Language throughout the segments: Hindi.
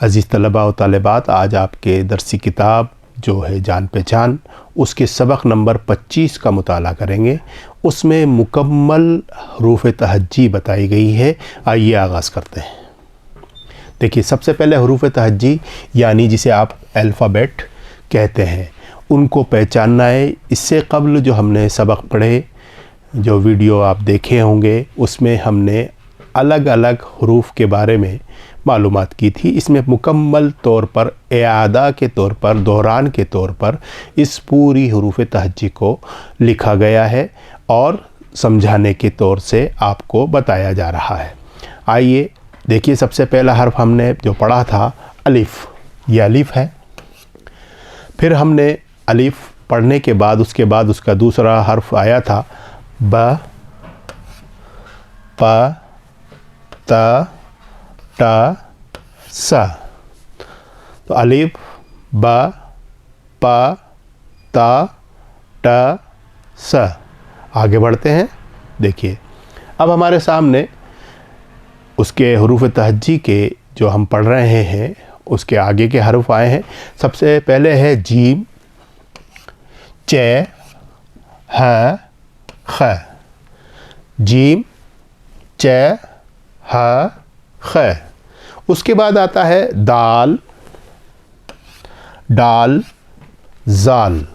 अज़ीज़ तलबा व तालिबात, आज आपके दरसी किताब जो है जान पहचान, उसके सबक नंबर 25 का मुताला करेंगे। उसमें मुकम्मल हरूफ तहज्जी बताई गई है। आइए आगाज़ करते हैं। देखिए, सबसे पहले हरूफ तहज्जी यानी जिसे आप अल्फ़ाबेट कहते हैं, उनको पहचानना है। इससे कबल जो हमने सबक पढ़े, जो वीडियो आप देखे होंगे, उसमें हमने अलग अलग हरूफ के बारे में मालूमात की थी। इसमें मुकम्मल तौर पर इआदा के तौर पर, दोहरान के तौर पर इस पूरी हरूफ तहज्जी को लिखा गया है और समझाने के तौर से आपको बताया जा रहा है। आइए देखिए, सबसे पहला हर्फ हमने जो पढ़ा था अलिफ़, ये अलिफ़ है। फिर हमने अलिफ़ पढ़ने के बाद उसका दूसरा हर्फ आया था ब, प, त, ट, स। तो अलिफ, ब, प, त, ट, स। आगे बढ़ते हैं। देखिए, अब हमारे सामने उसके हरूफ तहज्जी के जो हम पढ़ रहे हैं, उसके आगे के हर्फ आए हैं। सबसे पहले है जीम, च, ह, ख। जीम, च, ह, ख। उसके बाद आता है दाल, डाल, जाल।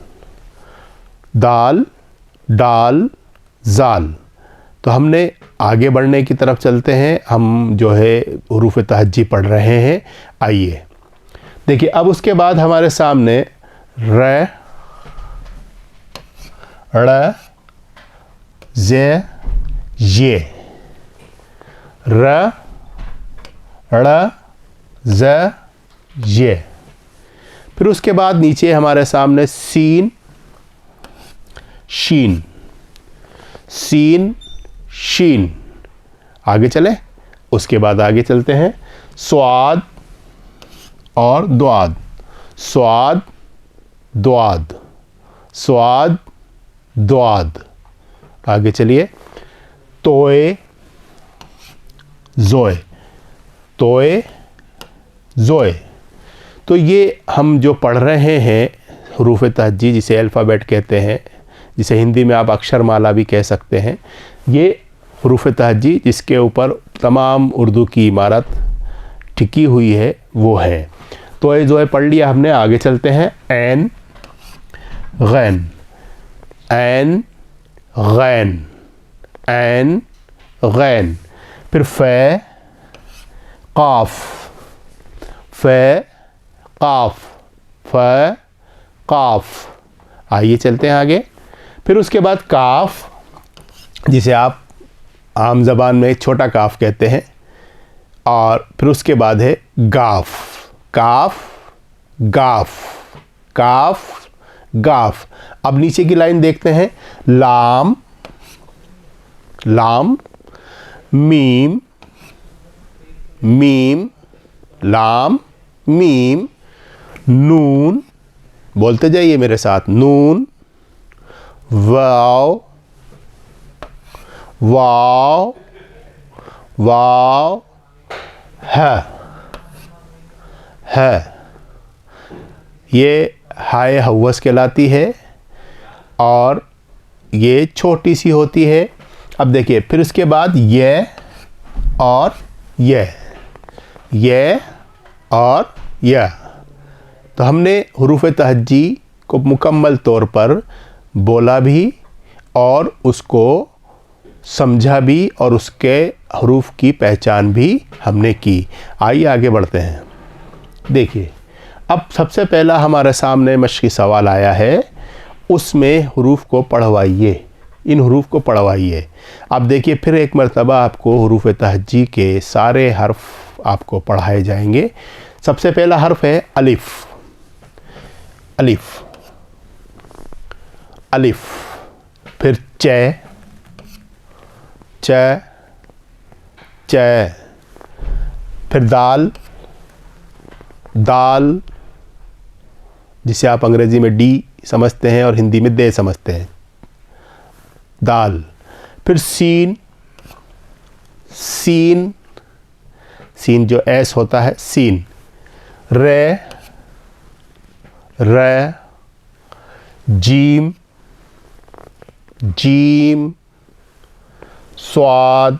दाल, डाल, जाल। तो हमने आगे बढ़ने की तरफ चलते हैं। हम जो है हरूफ तहज्जी पढ़ रहे हैं। आइए देखिए, अब उसके बाद हमारे सामने र, ड़, ज़, ये। र, ड़, ज़, ये। फिर उसके बाद नीचे हमारे सामने सीन, शीन, सीन, शीन। आगे चले, उसके बाद आगे चलते हैं स्वाद और द्वाद। स्वाद, द्वाद, स्वाद, द्वाद। आगे चलिए, तोए, जोए, तोए, जोए। तो ये हम जो पढ़ रहे हैं हरूफ तहज्जी, जिसे अल्फ़ाबेट कहते हैं, जिसे हिंदी में आप अक्षरमाला भी कह सकते हैं, ये हरूफ तहज्जी जिसके ऊपर तमाम उर्दू की इमारत टिकी हुई है, वो है। तो ये जो है पढ़ लिया हमने। आगे चलते हैं। ऐन, गैन, ऐन, गैन, ऐन, गैन। फिर फ़े, क़ाफ़, फ़े, क़ाफ़, फ़े, क़ाफ़। आइए चलते हैं आगे। फिर उसके बाद काफ़, जिसे आप आम ज़बान में छोटा काफ़ कहते हैं। और फिर उसके बाद है गाफ़, काफ़, गाफ़, काफ़, गाफ़। अब नीचे की लाइन देखते हैं। लाम, लाम, मीम, मीम, लाम, मीम, नून। बोलते जाइए मेरे साथ। नून, वाव, वाव, वाव, है, है। ये हाय हव्वस कहलाती है और ये छोटी सी होती है। अब देखिए, फिर उसके बाद ये और ये और यह। तो हमने हरूफ तहज्जी को मुकम्मल तौर पर बोला भी और उसको समझा भी और उसके हरूफ की पहचान भी हमने की। आइए आगे बढ़ते हैं। देखिए, अब सबसे पहला हमारे सामने मशक़ी सवाल आया है, उसमें हरूफ को पढ़वाइए, इन हरूफ को पढ़वाइए। अब देखिए, फिर एक मरतबा आपको हरूफ तहज्जी के सारे हर्फ आपको पढ़ाए जाएंगे। सबसे पहला हर्फ है अलिफ़, अलिफ़, अलिफ़। फिर च, च, च। फिर दाल, दाल, जिसे आप अंग्रेज़ी में डी समझते हैं और हिंदी में दे समझते हैं, दाल। फिर सीन, सीन, सीन जो एस होता है, सीन। रे, रे, जीम, जीम, स्वाद,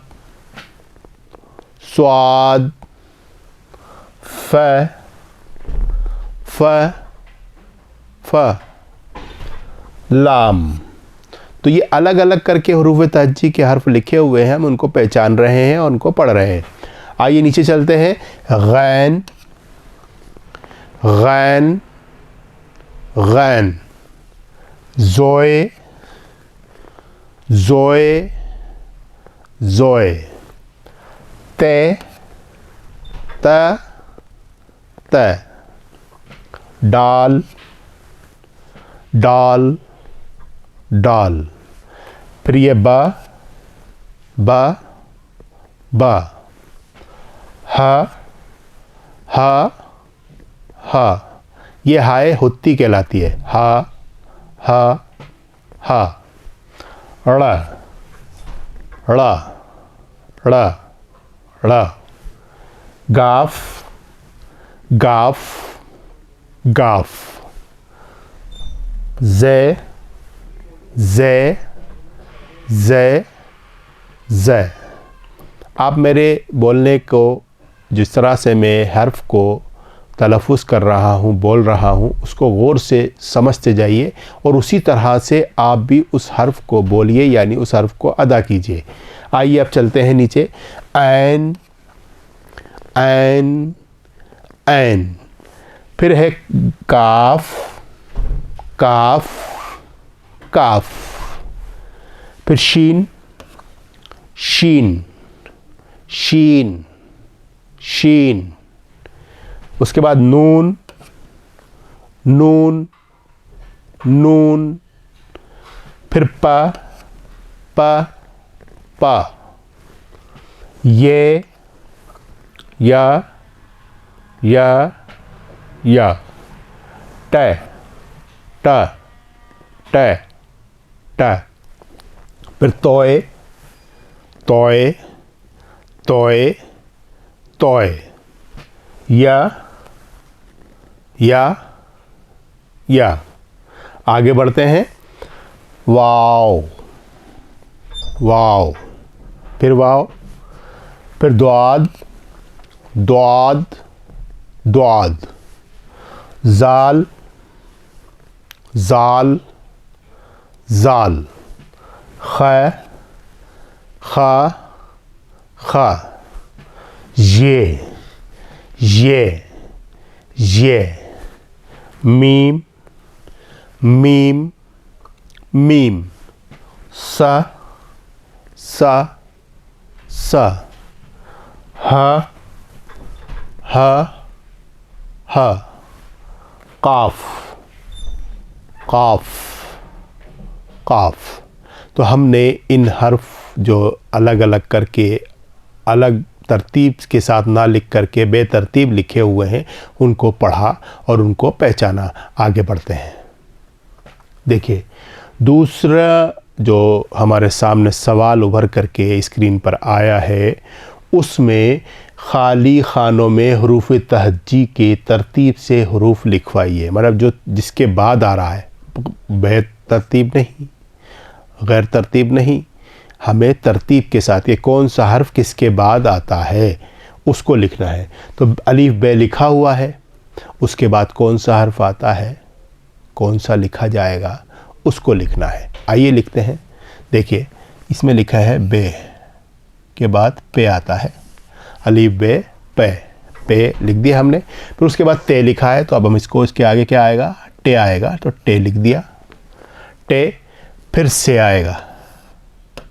स्वाद, फ, फ, फ, लाम। तो ये अलग अलग करके हुरूफ तहज्जी के हर्फ लिखे हुए हैं, हम उनको पहचान रहे हैं और उनको पढ़ रहे हैं। आइए नीचे चलते हैं। गैन, गैन, गैन, ज़ोए, ज़ोए, ज़ोए, ते, त, त, डाल, डाल, डाल। फिर ये ब, ब, ब, ह, ह, ह। ये हाय हुत्ती कहलाती है। ह, ह, ह। ड़, ड़, ड़, ड़। गाफ, गाफ, गाफ। ज़े, ज़े, ज़े, ज़े। आप मेरे बोलने को जिस तरह से मैं हर्फ को तलफ़ुज़ कर रहा हूँ, बोल रहा हूँ, उसको गौर से समझते जाइए और उसी तरह से आप भी उस हर्फ को बोलिए, यानी उस हर्फ को अदा कीजिए। आइए अब चलते हैं नीचे। ऐन, ऐन, ऐन। फिर है काफ, काफ, काफ। फिर शीन, शीन, शीन, शीन। उसके बाद नून, नून, नून। फिर प, प, प। ये, या, या, या। ट, ट, ट, ट। फिर तोय, तोय, तोय, तोय। या, या, या। आगे बढ़ते हैं। वाव, वाव। फिर वाव। फिर द्वाद, द्वाद, द्वाद। जाल, जाल, जाल। ख, ख, ख। ये, ये। Meme, meme, meme. स, स, स। ह, ह, ह। काफ, काफ, काफ। तो हमने इन हर्फ जो अलग अलग करके, अलग तरतीब के साथ ना लिख करके बेतरतीब लिखे हुए हैं, उनको पढ़ा और उनको पहचाना। आगे बढ़ते हैं। देखिए, दूसरा जो हमारे सामने सवाल उभर करके स्क्रीन पर आया है, उसमें खाली खानों में हुरूफ तहज्जी के तरतीब से हुरूफ लिखवाइए। मतलब जो जिसके बाद आ रहा है, बेतरतीब नहीं, गैर तरतीब नहीं, हमें तरतीब के साथ ये कौन सा हर्फ किसके बाद आता है उसको लिखना है। तो अलीफ बे लिखा हुआ है, उसके बाद कौन सा हर्फ आता है, कौन सा लिखा जाएगा, उसको लिखना है। आइए लिखते हैं। देखिए, इसमें लिखा है बे के बाद पे आता है। अलीफ बे पे, पे लिख दिया हमने। फिर उसके बाद ते लिखा है, तो अब हम इसको, इसके आगे क्या आएगा, टे आएगा, तो टे लिख दिया, टे। फिर से आएगा,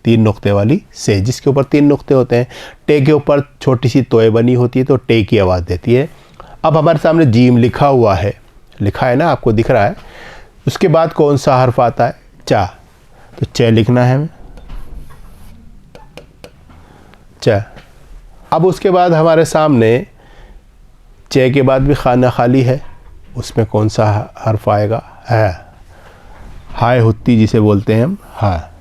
3 नुक्ते वाली से, जिसके ऊपर 3 नुक्ते होते हैं। टे के ऊपर छोटी सी तोय बनी होती है, तो टे की आवाज़ देती है। अब हमारे सामने जीम लिखा हुआ है, लिखा है ना, आपको दिख रहा है। उसके बाद कौन सा हर्फ आता है, चा, तो च लिखना है हमें, च। अब उसके बाद हमारे सामने च के बाद भी खाना खाली है, उसमें कौन सा हर्फ आएगा, है, हाय हुत्ती जिसे बोलते हैं हम, हाँ।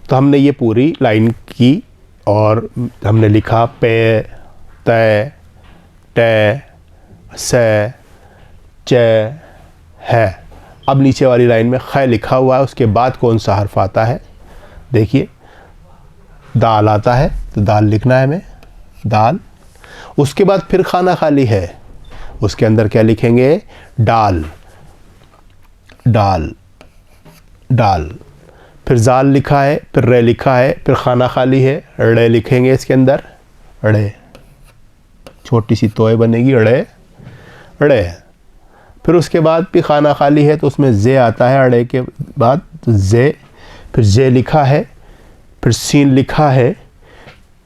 तो हमने ये पूरी लाइन की और हमने लिखा पे, तय, टे, से, च, है। अब नीचे वाली लाइन में ख लिखा हुआ है, उसके बाद कौन सा हर्फ आता है? देखिए दाल आता है, तो दाल लिखना है हमें, दाल। उसके बाद फिर खाना खाली है, उसके अंदर क्या लिखेंगे? डाल, डाल, डाल। फिर जाल लिखा है, फिर रे लिखा है, फिर खाना खाली है, रे लिखेंगे इसके अंदर, रे, छोटी सी तोय बनेगी, रे, रे। फिर उसके बाद भी खाना खाली है, तो उसमें जे आता है अड़े के बाद, तो जे, फिर जे लिखा है, फिर सीन लिखा है,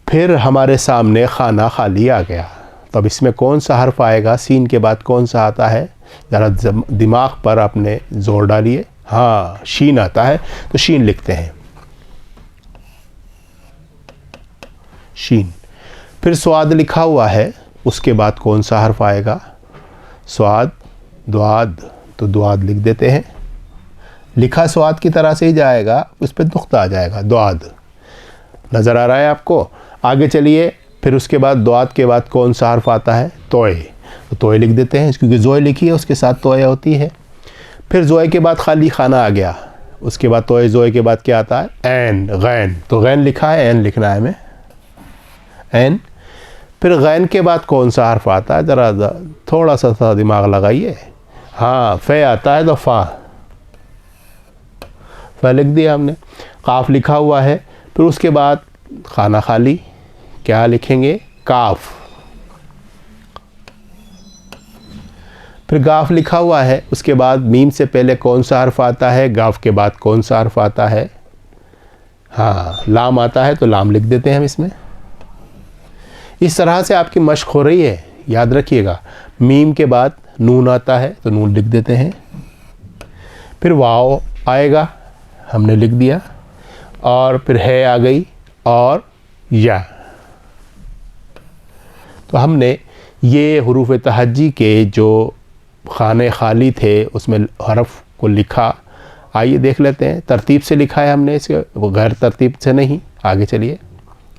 फिर हमारे सामने खाना खाली आ गया। तो अब इसमें कौन सा हर्फ आएगा? सीन के बाद कौन सा आता है? ज़रा दिमाग पर अपने जोर डालिए। हाँ, शीन आता है, तो शीन लिखते हैं, शीन। फिर स्वाद लिखा हुआ है, उसके बाद कौन सा हर्फ आएगा? स्वाद, द्वाद, तो द्वाद लिख देते हैं। लिखा स्वाद की तरह से ही जाएगा, उस पर नुक्ता आ जाएगा, द्वाद। नज़र आ रहा है आपको? आगे चलिए। फिर उसके बाद द्वाद के बाद कौन सा हर्फ आता है? तोय, तो तोय लिख देते हैं, क्योंकि जोय लिखी है उसके साथ तोय होती है। फिर जोय के बाद खाली खाना आ गया, उसके बाद तोय, जोय के बाद क्या आता है? ऐन, गैन, तो गैन लिखा है, ऐन लिखना है हमें, ऐन। फिर गैन के बाद कौन सा हर्फ आता है? ज़रा थोड़ा सा दिमाग लगाइए। हाँ, फे आता है, तो फा, फा लिख दिया हमने। काफ लिखा हुआ है, फिर उसके बाद खाना खाली, क्या लिखेंगे? काफ। फिर गाफ लिखा हुआ है, उसके बाद मीम से पहले कौन सा हर्फ आता है? गाफ के बाद कौन सा हर्फ आता है? हाँ, लाम आता है, तो लाम लिख देते हैं हम इसमें। इस तरह से आपकी मश्क हो रही है, याद रखिएगा। मीम के बाद नून आता है, तो नून लिख देते हैं। फिर वाव आएगा, हमने लिख दिया, और फिर है आ गई, और या। तो हमने ये हुरूफ तहज्जी के जो खाने खाली थे उसमें हरफ को लिखा। आइए देख लेते हैं, तरतीब से लिखा है हमने इसके, वो गैर तरतीब से नहीं। आगे चलिए,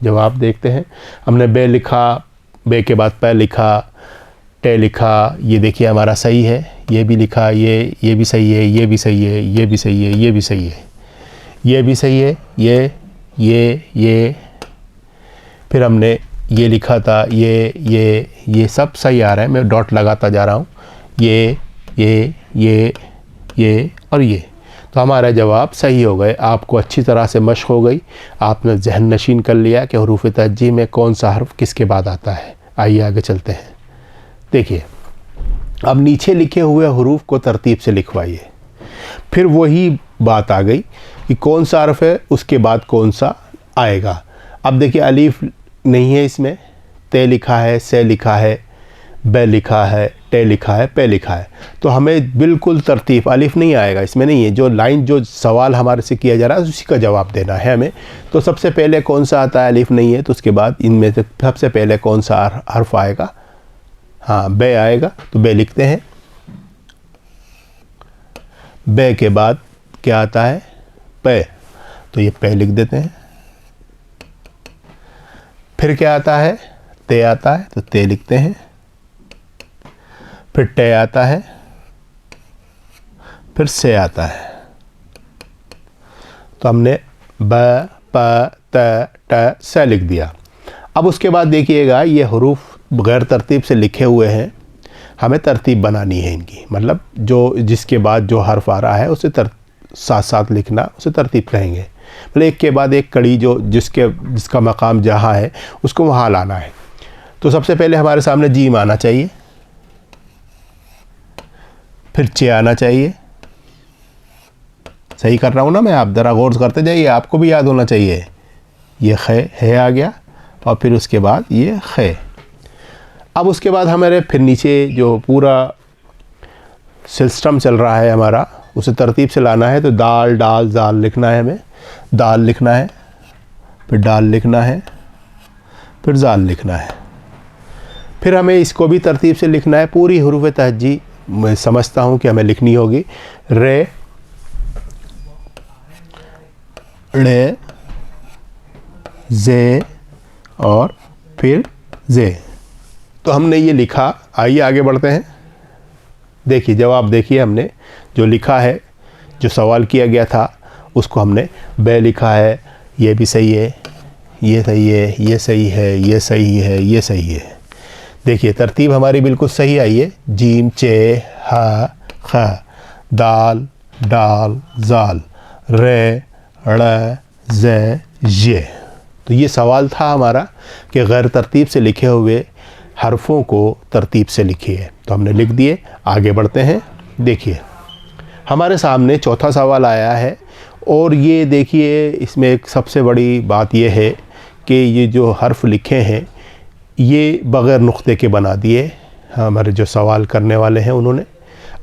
जवाब देखते हैं। हमने बे लिखा, बे के बाद पै लिखा, टे लिखा, ये देखिए हमारा सही है। ये भी लिखा, ये भी सही है, ये भी सही है, ये भी सही है, ये भी सही है, ये भी सही है, ये। फिर हमने ये लिखा था, ये सब सही आ रहा है, मैं डॉट लगाता जा रहा हूँ। ये और ये, तो हमारा जवाब सही हो गए। आपको अच्छी तरह से मश्क हो गई, आपने जहन नशीन कर लिया कि हुरूफ तहज्जी में कौन सा हर्फ किसके बाद आता है। आइए आगे चलते हैं। देखिए, अब नीचे लिखे हुए हुरूफ को तरतीब से लिखवाइए। फिर वही बात आ गई कि कौन सा हर्फ है, उसके बाद कौन सा आएगा। अब देखिए, अलीफ नहीं है इसमें, ते लिखा है, से लिखा है, बे लिखा है, टे लिखा है, पे लिखा है, तो हमें बिल्कुल तरतीब, अलिफ नहीं आएगा इसमें, नहीं है। जो लाइन, जो सवाल हमारे से किया जा रहा है उसी का जवाब देना है हमें। तो सबसे पहले कौन सा आता है? अलिफ नहीं है, तो उसके बाद इनमें से सबसे पहले कौन सा हर्फ आएगा? हाँ, बे आएगा, तो बे लिखते हैं। बे के बाद क्या आता है? पे, तो ये पे लिख देते हैं। फिर क्या आता है? ते आता है, तो ते लिखते हैं। फिर टे आता है, फिर से आता है, तो हमने ब, प, त, ट, से लिख दिया। अब उसके बाद देखिएगा, ये हुरूफ बग़ैर तरतीब से लिखे हुए हैं, हमें तरतीब बनानी है इनकी। मतलब जो जिसके बाद जो हर्फ आ रहा है उसे साथ साथ लिखना, उसे तरतीब कहेंगे। मतलब एक के बाद एक कड़ी, जो जिसका मकाम जहाँ है उसको वहाँ लाना है। तो सबसे पहले हमारे सामने जीम आना चाहिए, फिर चे आना चाहिए। सही कर रहा हूँ ना मैं? आप ज़रा गौर करते जाइए, आपको भी याद होना चाहिए। ये खे है आ गया, और फिर उसके बाद ये खे। अब उसके बाद हमारे फिर नीचे जो पूरा सिस्टम चल रहा है हमारा, उसे तरतीब से लाना है। तो दाल, डाल, जाल लिखना है हमें। दाल लिखना है, फिर डाल लिखना है, फिर जाल लिखना है। फिर हमें इसको भी तरतीब से लिखना है। पूरी हुरूफ तहज्जी मैं समझता हूँ कि हमें लिखनी होगी। रे, ड़े, जे और फिर जे। तो हमने ये लिखा, आइए आगे बढ़ते हैं। देखिए जवाब देखिए, हमने जो लिखा है, जो सवाल किया गया था उसको हमने बे लिखा है। ये भी सही है, ये सही है, ये सही है, ये सही है, ये सही है। देखिए तरतीब हमारी बिल्कुल सही आई है। जीम, चे, हा, ख, दाल, डाल, जाल, रे, ड़, ज़, ये। तो ये सवाल था हमारा कि गैर तरतीब से लिखे हुए हरफ़ों को तरतीब से लिखिए। तो हमने लिख दिए, आगे बढ़ते हैं। देखिए हमारे सामने चौथा सवाल आया है और ये देखिए इसमें एक सबसे बड़ी बात ये है कि ये जो हर्फ लिखे हैं ये बग़ैर नुक्ते के बना दिए हमारे जो सवाल करने वाले हैं उन्होंने।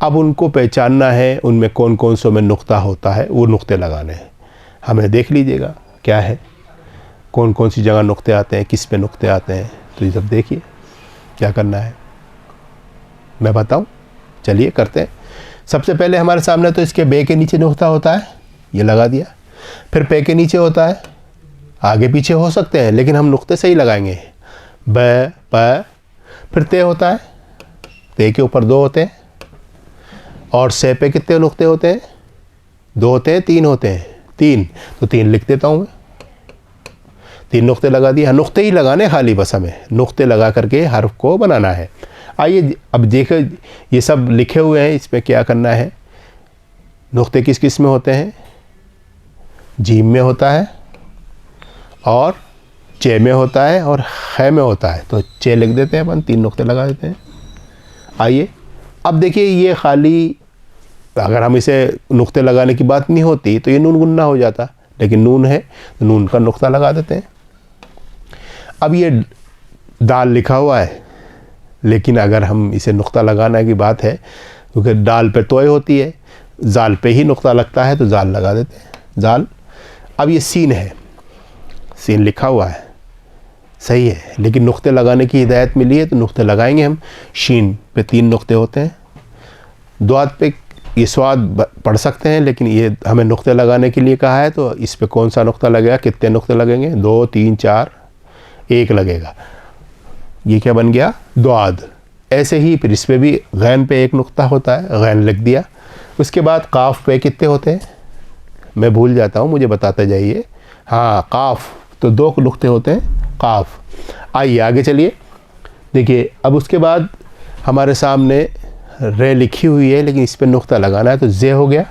अब उनको पहचानना है उनमें कौन कौन से में नुक्ता होता है, वो नुक्ते लगाने हैं। हमें देख लीजिएगा क्या है, कौन कौन सी जगह नुक्ते आते हैं, किस पे नुक्ते आते हैं। तो ये सब देखिए क्या करना है, मैं बताऊं। चलिए करते हैं। सबसे पहले हमारे सामने तो इसके बे के नीचे नुक्ता होता है, ये लगा दिया। फिर पे के नीचे होता है, आगे पीछे हो सकते हैं लेकिन हम नुक्ते से ही लगाएंगे। ब, प। फिर ते होता है, ते के ऊपर 2 होते हैं। और से पे कितने नुक्ते होते हैं? 2 होते हैं, 3 होते हैं? 3। तो 3 लिख देता हूँ मैं। 3 नुक्ते लगा दिए। नुक्ते ही लगाने खाली, बस हमें नुक्ते लगा करके हर्फ को बनाना है। आइए अब देखो ये सब लिखे हुए हैं, इसमें क्या करना है। नुक्ते किस किस में होते हैं? जीम में होता है और चे में होता है और खे में होता है। तो चे लिख देते हैं अपन, 3 नुक्ते लगा देते हैं। आइए अब देखिए ये खाली, अगर हम इसे नुक्ते लगाने की बात नहीं होती तो ये नून गुन्ना हो जाता, लेकिन नून है तो नून का नुक्ता लगा देते हैं। अब ये दाल लिखा हुआ है, लेकिन अगर हम इसे नुक्ता लगाने की बात है क्योंकि दाल पे तोय होती है, जाल पे ही नुक्ता लगता है तो जाल लगा देते हैं, जाल। अब ये सीन है, सीन लिखा हुआ है, सही है, लेकिन नुक्ते लगाने की हिदायत मिली है तो नुक्ते लगाएंगे हम। शीन पे 3 नुक्ते होते हैं। द्वाद पे ये स्वाद पढ़ सकते हैं, लेकिन ये हमें नुक्ते लगाने के लिए कहा है तो इस पे कौन सा नुक्ता लगेगा, कितने नुक्ते लगेंगे? 2, 3, 4, 1 लगेगा। ये क्या बन गया? द्वाद। ऐसे ही फिर इस पे भी गैन पे 1 नुक्ता होता है, गैन लिख दिया। उसके बाद काफ पे कितने होते हैं? मैं भूल जाता हूँ, मुझे बताते जाइए। हाँ, काफ तो 2 नुक्ते होते हैं, काफ। आइए आगे चलिए। देखिए अब उसके बाद हमारे सामने रे लिखी हुई है, लेकिन इस पर नुक्ता लगाना है तो जे हो गया,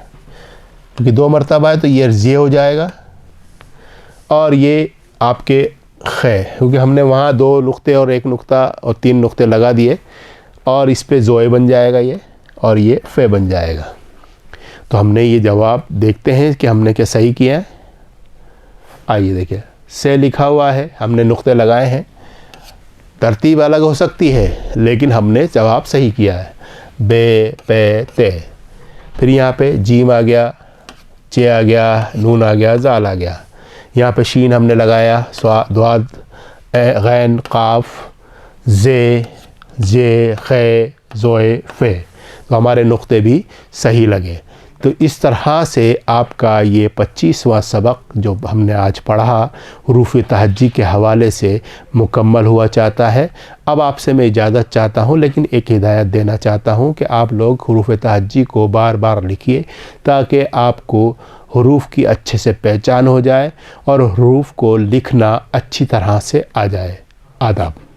क्योंकि 2 मरतबा है तो ये जे हो जाएगा। और ये आपके खे, क्योंकि हमने वहाँ 2 नुक्ते और 1 नुक्ता और 3 नुक्ते लगा दिए, और इस पे जोए बन जाएगा ये, और ये फे बन जाएगा। तो हमने ये जवाब देखते हैं कि हमने क्या सही किया है। आइए देखिए, से लिखा हुआ है, हमने नुक्ते लगाए हैं। तरतीब अलग हो सकती है लेकिन हमने जवाब सही किया है। बे, पे, ते। फिर यहाँ पे जीम आ गया, चे आ गया, नून आ गया, जाल आ गया। यहाँ पे शीन हमने लगाया, द्वाद, गैन, काफ, जे, खे, जोए, फे। तो हमारे नुक्ते भी सही लगे। तो इस तरह से आपका ये 25वां सबक जो हमने आज पढ़ा हुरूफ तहज्जी के हवाले से मुकम्मल हुआ चाहता है। अब आपसे मैं इजाज़त चाहता हूँ, लेकिन एक हिदायत देना चाहता हूँ कि आप लोग हुरूफ तहज्जी को बार बार लिखिए ताकि आपको हुरूफ की अच्छे से पहचान हो जाए और हुरूफ को लिखना अच्छी तरह से आ जाए। आदाब।